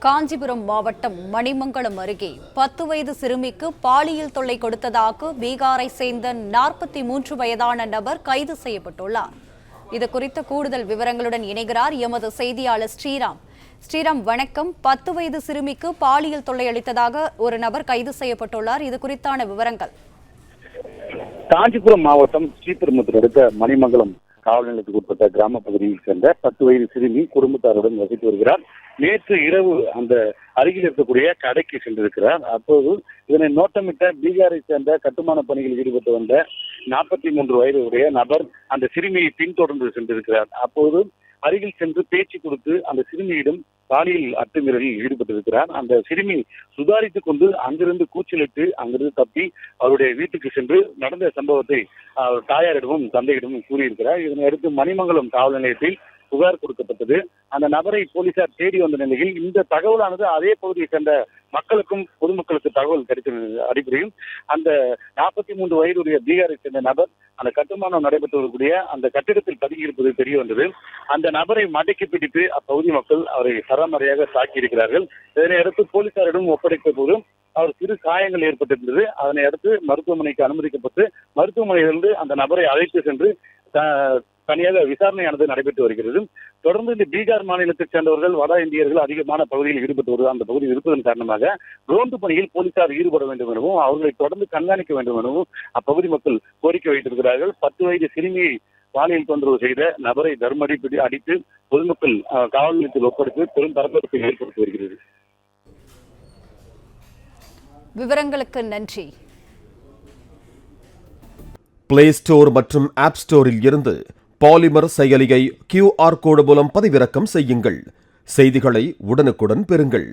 காஞ்சிபுரம் மாவட்டம் மணிமங்கலம் அருகே 10 வயது சிறுமிக்கு பாலியல் தொல்லை கொடுத்ததாக பீகாரை சேர்ந்த 43 வயதான நபர் கைது செய்யப்பட்டுள்ளார். இது குறித்த கூடுதல் விவரங்களுடன் இணைகிறார் எமது செய்தியாளர் ஸ்ரீராம். வணக்கம். 10 வயது சிறுமிக்கு பாலியல் தொல்லை அளித்ததாக ஒரு நபர் கைது செய்யப்பட்டுள்ளார். இது குறித்தான விவரங்கள். காஞ்சிபுரம் மாவட்டம் ஸ்ரீபெரும்புத்தூர் அடுத்த மணிமங்கலம் காவல் நிலையத்துக்கு உட்பட்ட கிராம பகுதியில் சேர்ந்த 10 வயது சிறுமி குடும்பத்தாருடன் வசித்து வருகிறார். நேற்று இரவு அந்த அருகில் இருக்கக்கூடிய கடைக்கு சென்றிருக்கிறார். அப்போது இதனை நோட்டமிட்ட பீகாரை சேர்ந்த கட்டுமான பணிகளில் ஈடுபட்டு வந்த 43 வயது உடைய நபர் அந்த சிறுமியை பின்தொடர்ந்து சென்றிருக்கிறார். அப்போது அருகில் சென்று பேச்சு கொடுத்து அந்த சிறுமியிடம் பாலியல் அத்துமீறலில் ஈடுபட்டிருக்கிறார். அந்த சிறுமி சுதாரித்துக் கொண்டு அங்கிருந்து கூச்சலிட்டு அங்கிருந்து தப்பி அவருடைய வீட்டுக்கு சென்று நடந்த சம்பவத்தை தாயாரிடமும் தந்தையிடமும் கூறியிருக்கிறார். இதனை அடுத்து மணிமங்கலம் காவல் நிலையத்தில் புகார் கொடுக்கப்பட்டது. அந்த நபரை போலீசார் தேடி வந்த நிலையில் இந்த தகவலானது அதே பகுதியை சேர்ந்த மக்களுக்கும் பொதுமக்களுக்கு தகவல் கிடைத்த அடிப்படையில் அந்த 43 வயதுடைய பீகாரை சேர்ந்த நபர் அந்த கட்டுமானம் நடைபெற்று வரக்கூடிய அந்த கட்டிடத்தில் பதுங்கியிருப்பது தெரிய வந்தது. அந்த நபரை மடக்கி பிடித்து அப்பகுதி மக்கள் அவரை சரமாரியாக தாக்கியிருக்கிறார்கள். இதனை அடுத்து போலீசாரிடம் ஒப்படைத்த போது அவர் சிறு காயங்கள் ஏற்பட்டிருந்தது. அதனை அடுத்து மருத்துவமனைக்கு அனுமதிக்கப்பட்டு மருத்துவமனையிலிருந்து அந்த நபரை அழைத்து சென்று தனியாக விசாரணையானது நடைபெற்று வருகிறது. தொடர்ந்து இந்த பீகார் மாநிலத்தைச் சேர்ந்தவர்கள் வட இந்தியர்கள் அதிகமான பகுதியில் ஈடுபட்டு வருவது அந்த பகுதியில் இருப்பதன் காரணமாக ரோந்து பணியில் போலீசார் ஈடுபட வேண்டும் எனவும் அவர்களை தொடர்ந்து கண்காணிக்க வேண்டும் எனவும் அப்பகுதி மக்கள் கோரிக்கை வைத்திருக்கிறார்கள். 10 வயது சிறுமியை பாலியல் தொந்தரவு செய்த நபரை தர்மடி அடித்து பொதுமக்கள் காவல் நிலையத்தில் ஒப்படைத்து பெரும் பரபரப்பை ஏற்படுத்தி வருகிறது. விவரங்களுக்கு நன்றி. பிளே ஸ்டோர் மற்றும் ஆப் ஸ்டோரில் இருந்து பாலிமர் செயலியை QR கோடு மூலம் பதிவிறக்கம் செய்யுங்கள். செய்திகளை உடனுக்குடன் பெறுங்கள்.